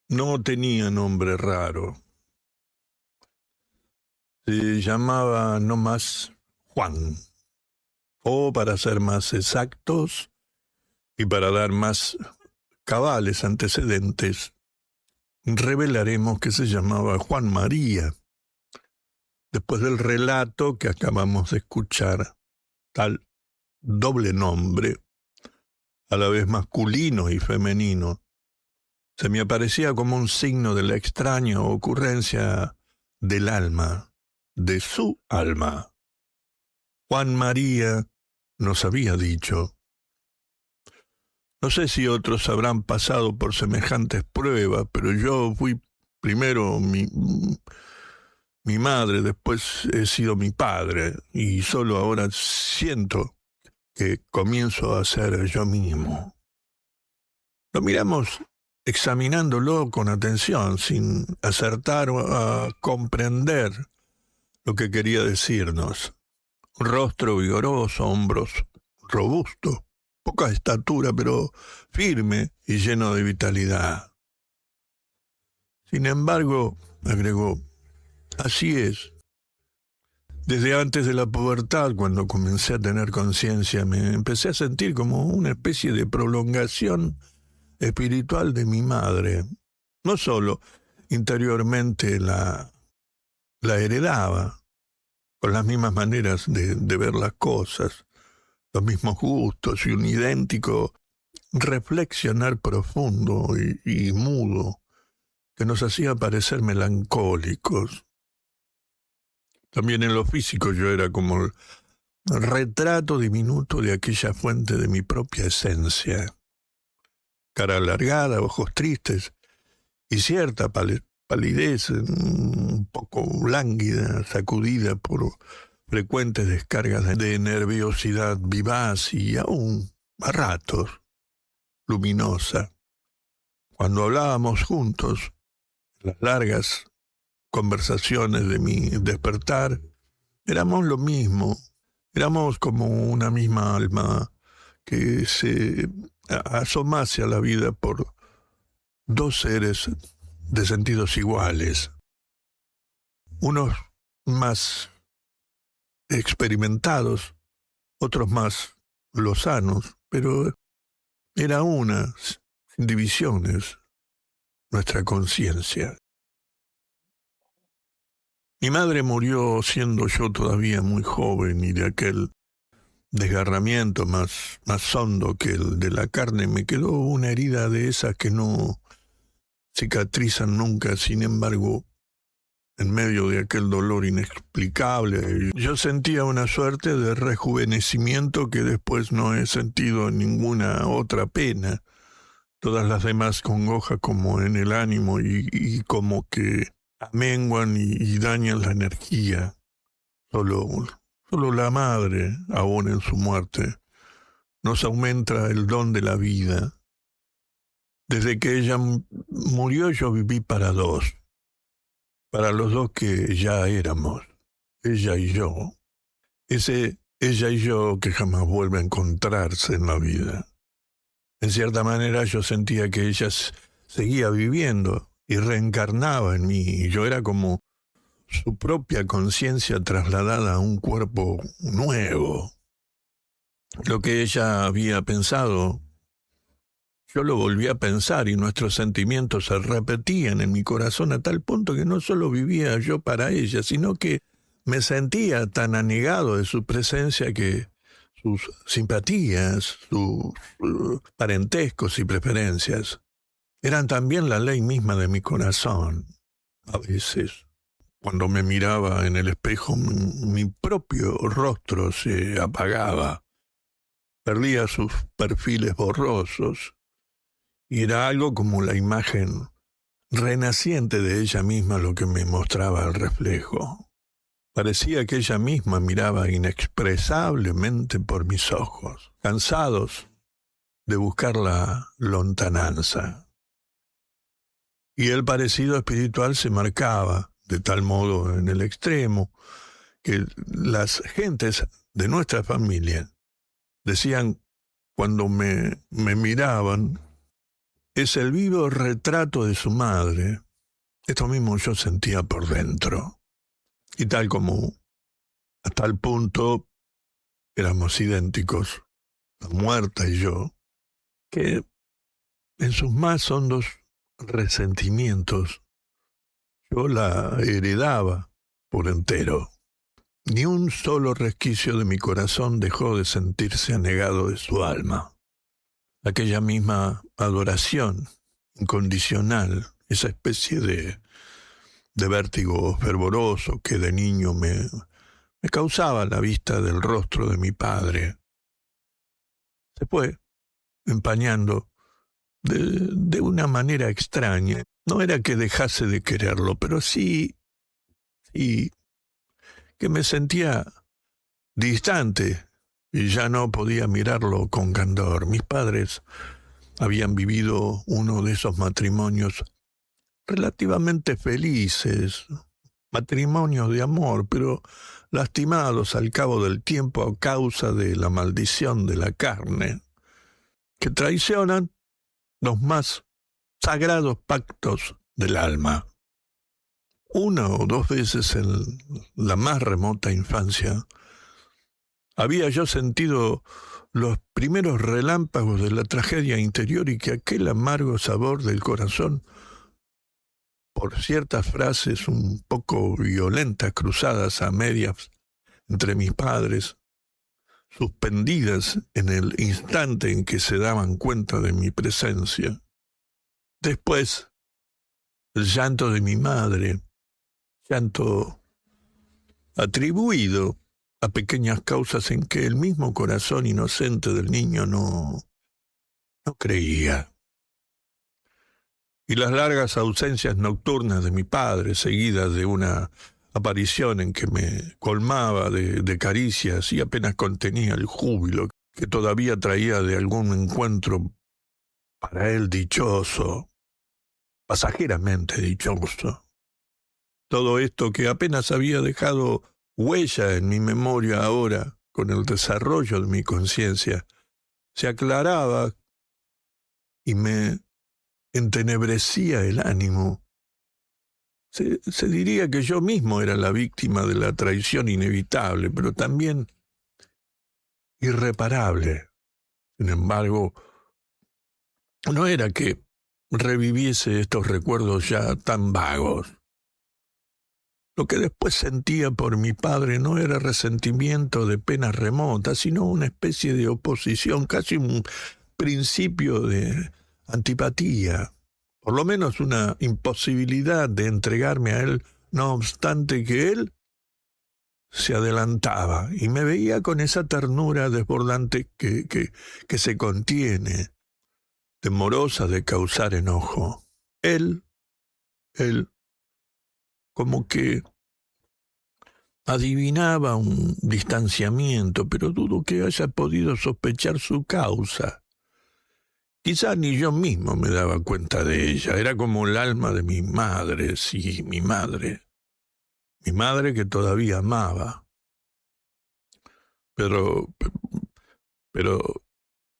No tenía nombre raro. Se llamaba no más Juan. O, para ser más exactos y para dar más cabales antecedentes, revelaremos que se llamaba Juan María. Después del relato que acabamos de escuchar, tal doble nombre, a la vez masculino y femenino, se me aparecía como un signo de la extraña ocurrencia del alma, de su alma. Juan María nos había dicho. No sé si otros habrán pasado por semejantes pruebas, pero yo fui primero mi madre, después he sido mi padre, y solo ahora siento que comienzo a ser yo mismo. Lo miramos examinándolo con atención, sin acertar a comprender lo que quería decirnos. Un rostro vigoroso, hombros robustos, poca estatura, pero firme y lleno de vitalidad. Sin embargo, agregó, así es. Desde antes de la pubertad, cuando comencé a tener conciencia, me empecé a sentir como una especie de prolongación espiritual de mi madre. No solo interiormente la heredaba, con las mismas maneras de ver las cosas, los mismos gustos y un idéntico reflexionar profundo y mudo que nos hacía parecer melancólicos. También en lo físico yo era como el retrato diminuto de aquella fuente de mi propia esencia. Cara alargada, ojos tristes y cierta palidez un poco lánguida, sacudida por frecuentes descargas de nerviosidad vivaz y aún, a ratos, luminosa. Cuando hablábamos juntos, las largas conversaciones de mi despertar, éramos lo mismo, éramos como una misma alma que se asomase a la vida por dos seres de sentidos iguales, unos más experimentados, otros más lozanos, pero era una, sin divisiones, nuestra conciencia. Mi madre murió siendo yo todavía muy joven y de aquel desgarramiento más hondo que el de la carne me quedó una herida de esas que no cicatrizan nunca. Sin embargo, en medio de aquel dolor inexplicable, yo sentía una suerte de rejuvenecimiento que después no he sentido en ninguna otra pena. Todas las demás congojas como en el ánimo y como que amenguan y dañan la energía. Solo la madre, aún en su muerte, nos aumenta el don de la vida. Desde que ella murió yo viví para dos, para los dos que ya éramos, ella y yo. Ese ella y yo que jamás vuelve a encontrarse en la vida. En cierta manera yo sentía que ella seguía viviendo y reencarnaba en mí, y yo era como su propia conciencia trasladada a un cuerpo nuevo. Lo que ella había pensado, yo lo volví a pensar y nuestros sentimientos se repetían en mi corazón a tal punto que no solo vivía yo para ella, sino que me sentía tan anegado de su presencia que sus simpatías, sus parentescos y preferencias eran también la ley misma de mi corazón. A veces, cuando me miraba en el espejo, mi propio rostro se apagaba, perdía sus perfiles borrosos, y era algo como la imagen renaciente de ella misma lo que me mostraba el reflejo. Parecía que ella misma miraba inexpresablemente por mis ojos, cansados de buscar la lontananza. Y el parecido espiritual se marcaba de tal modo en el extremo que las gentes de nuestra familia decían cuando me miraban es el vivo retrato de su madre. Esto mismo yo sentía por dentro. Y tal como a tal punto éramos idénticos, la muerta y yo, que en sus más hondos resentimientos yo la heredaba por entero. Ni un solo resquicio de mi corazón dejó de sentirse anegado de su alma. Aquella misma adoración incondicional, esa especie de vértigo fervoroso que de niño me causaba la vista del rostro de mi padre, se fue empañando de una manera extraña. No era que dejase de quererlo, pero sí que me sentía distante y ya no podía mirarlo con candor. Mis padres habían vivido uno de esos matrimonios relativamente felices, matrimonios de amor, pero lastimados al cabo del tiempo a causa de la maldición de la carne, que traicionan los más sagrados pactos del alma. Una o dos veces en la más remota infancia había yo sentido los primeros relámpagos de la tragedia interior y que aquel amargo sabor del corazón, por ciertas frases un poco violentas cruzadas a medias entre mis padres, suspendidas en el instante en que se daban cuenta de mi presencia. Después, el llanto de mi madre, llanto atribuido a pequeñas causas en que el mismo corazón inocente del niño no creía. Y las largas ausencias nocturnas de mi padre, seguidas de una aparición en que me colmaba de caricias y apenas contenía el júbilo que todavía traía de algún encuentro para él dichoso, pasajeramente dichoso. Todo esto que apenas había dejado huella en mi memoria ahora, con el desarrollo de mi conciencia, se aclaraba y me entenebrecía el ánimo. Se diría que yo mismo era la víctima de la traición inevitable, pero también irreparable. Sin embargo, no era que reviviese estos recuerdos ya tan vagos. Lo que después sentía por mi padre no era resentimiento de penas remotas, sino una especie de oposición, casi un principio de antipatía, por lo menos una imposibilidad de entregarme a él, no obstante que él se adelantaba y me veía con esa ternura desbordante que se contiene, temorosa de causar enojo. Él, como que adivinaba un distanciamiento, pero dudo que haya podido sospechar su causa. Quizá ni yo mismo me daba cuenta de ella. Era como el alma de mi madre, sí, mi madre que todavía amaba. Pero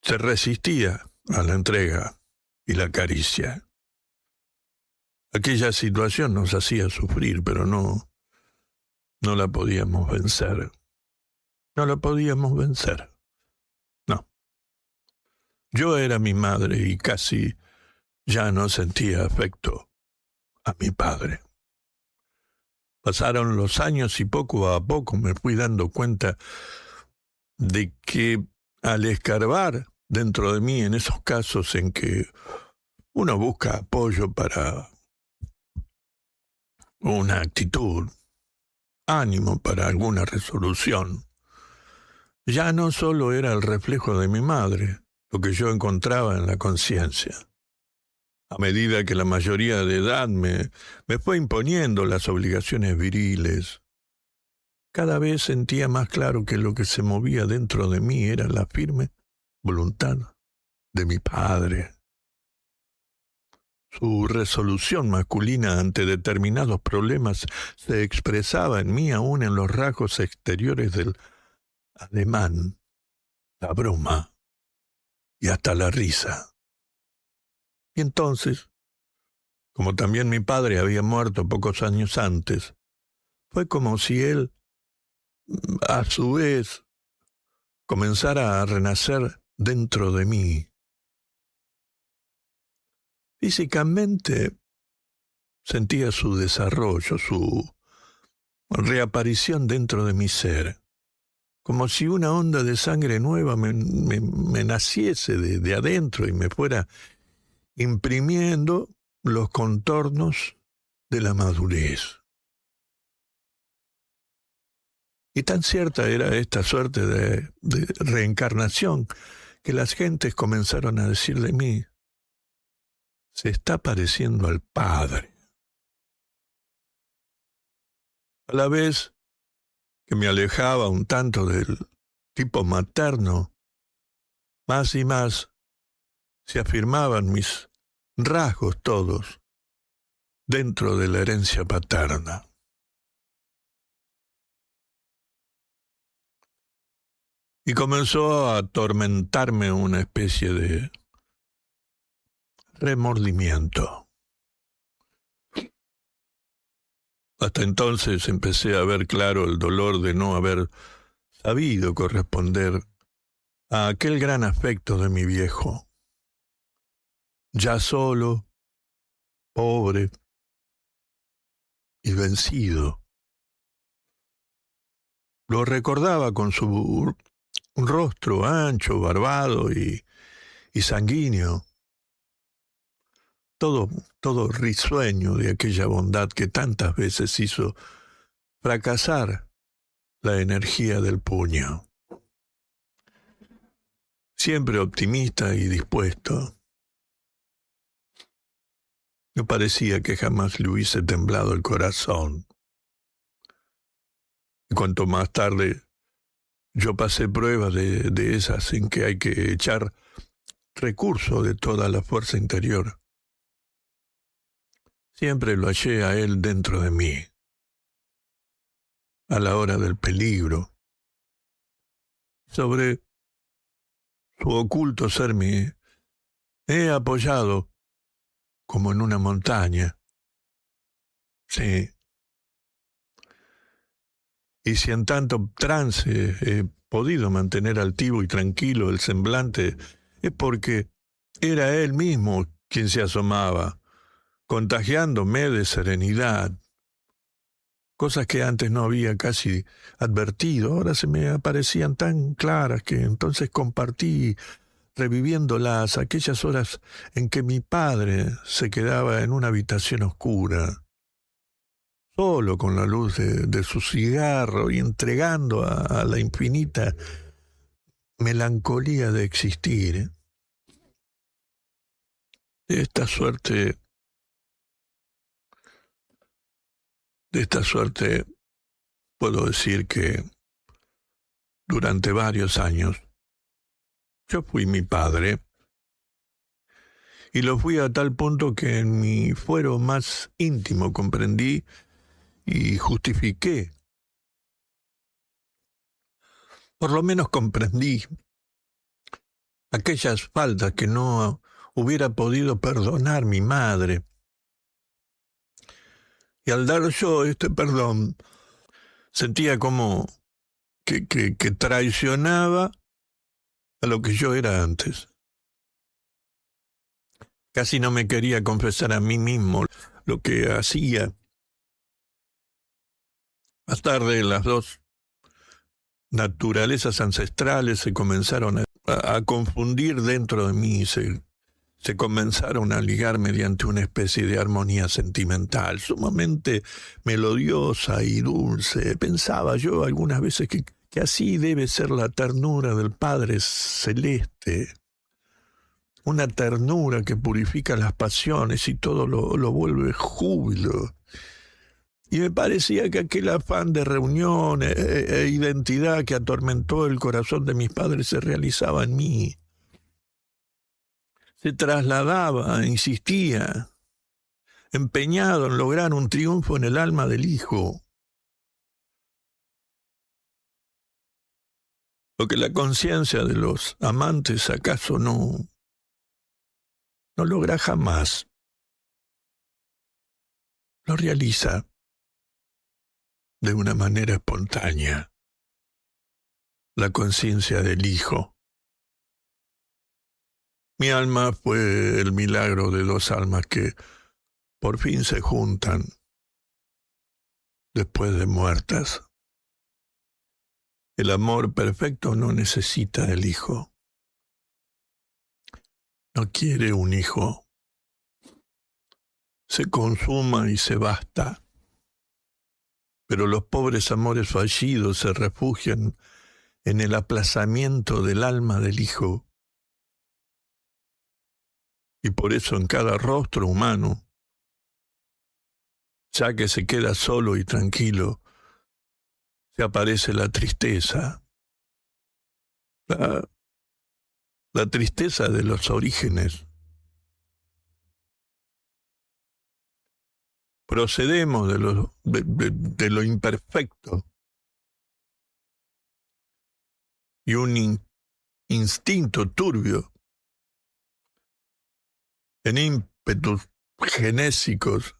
se resistía a la entrega y la caricia. Aquella situación nos hacía sufrir, pero no la podíamos vencer. No la podíamos vencer. No. Yo era mi madre y casi ya no sentía afecto a mi padre. Pasaron los años y poco a poco me fui dando cuenta de que al escarbar dentro de mí en esos casos en que uno busca apoyo para una actitud, ánimo para alguna resolución, ya no solo era el reflejo de mi madre, lo que yo encontraba en la conciencia. A medida que la mayoría de edad me fue imponiendo las obligaciones viriles, cada vez sentía más claro que lo que se movía dentro de mí era la firme voluntad de mi padre. Su resolución masculina ante determinados problemas se expresaba en mí aún en los rasgos exteriores del ademán, la broma y hasta la risa. Y entonces, como también mi padre había muerto pocos años antes, fue como si él, a su vez, comenzara a renacer dentro de mí. Físicamente sentía su desarrollo, su reaparición dentro de mi ser, como si una onda de sangre nueva me naciese de adentro y me fuera imprimiendo los contornos de la madurez. Y tan cierta era esta suerte de reencarnación que las gentes comenzaron a decir de mí: se está pareciendo al padre. A la vez que me alejaba un tanto del tipo materno, más y más se afirmaban mis rasgos todos dentro de la herencia paterna. Y comenzó a atormentarme una especie de remordimiento. Hasta entonces empecé a ver claro el dolor de no haber sabido corresponder a aquel gran afecto de mi viejo. Ya solo, pobre y vencido. Lo recordaba con su rostro ancho, barbado y sanguíneo, todo risueño de aquella bondad que tantas veces hizo fracasar la energía del puño. Siempre optimista y dispuesto, me parecía que jamás le hubiese temblado el corazón. Y cuanto más tarde yo pasé pruebas de esas en que hay que echar recurso de toda la fuerza interior, siempre lo hallé a él dentro de mí, a la hora del peligro. Sobre su oculto ser me he apoyado como en una montaña. Sí. Y si en tanto trance he podido mantener altivo y tranquilo el semblante, es porque era él mismo quien se asomaba, contagiándome de serenidad. Cosas que antes no había casi advertido, ahora se me aparecían tan claras que entonces compartí, reviviéndolas, aquellas horas en que mi padre se quedaba en una habitación oscura, solo con la luz de su cigarro y entregando a la infinita melancolía de existir. De esta suerte puedo decir que durante varios años yo fui mi padre, y lo fui a tal punto que en mi fuero más íntimo comprendí y justifiqué, por lo menos comprendí aquellas faltas que no hubiera podido perdonar mi madre. Y al dar yo este perdón, sentía como que traicionaba a lo que yo era antes. Casi no me quería confesar a mí mismo lo que hacía. Más tarde, las dos naturalezas ancestrales se comenzaron a confundir dentro de mí, se comenzaron a ligar mediante una especie de armonía sentimental, sumamente melodiosa y dulce. Pensaba yo algunas veces que así debe ser la ternura del Padre Celeste, una ternura que purifica las pasiones y todo lo vuelve júbilo. Y me parecía que aquel afán de reunión e identidad que atormentó el corazón de mis padres se realizaba en mí. Se trasladaba, insistía, empeñado en lograr un triunfo en el alma del hijo. Lo que la conciencia de los amantes acaso no no logra jamás. Lo realiza de una manera espontánea. La conciencia del Hijo. Mi alma fue el milagro de dos almas que por fin se juntan después de muertas. El amor perfecto no necesita del Hijo. No quiere un hijo. Se consuma y se basta. Pero los pobres amores fallidos se refugian en el aplazamiento del alma del Hijo. Y por eso en cada rostro humano, ya que se queda solo y tranquilo, se aparece la tristeza. La tristeza de los orígenes. Procedemos de lo imperfecto. Y un instinto turbio, en ímpetus genésicos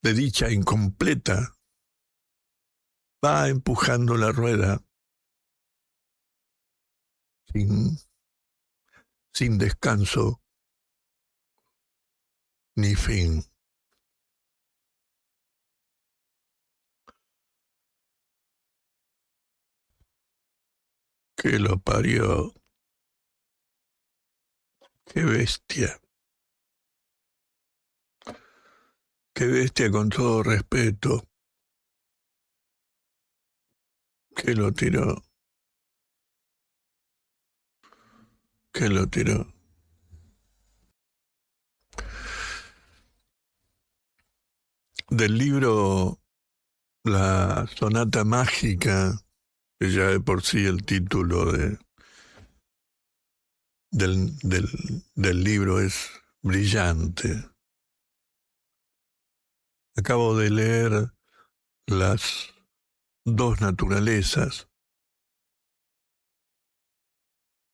de dicha incompleta, va empujando la rueda sin descanso ni fin. Que lo parió. Qué bestia. Qué bestia, con todo respeto. Que lo tiró. Que lo tiró. Del libro La Sonata Mágica, que ya de por sí el título del libro es brillante. Acabo de leer Las dos naturalezas.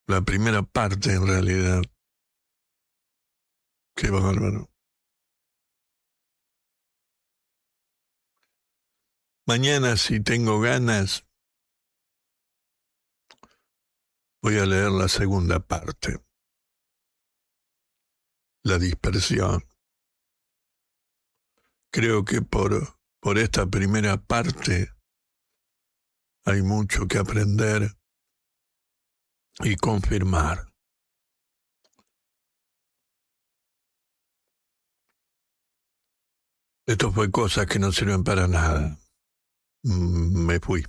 La primera parte, en realidad. Qué bárbaro. Mañana, si tengo ganas, voy a leer la segunda parte. La dispersión. Creo que por esta primera parte hay mucho que aprender y confirmar. Esto fue cosas que no sirven para nada. Me fui.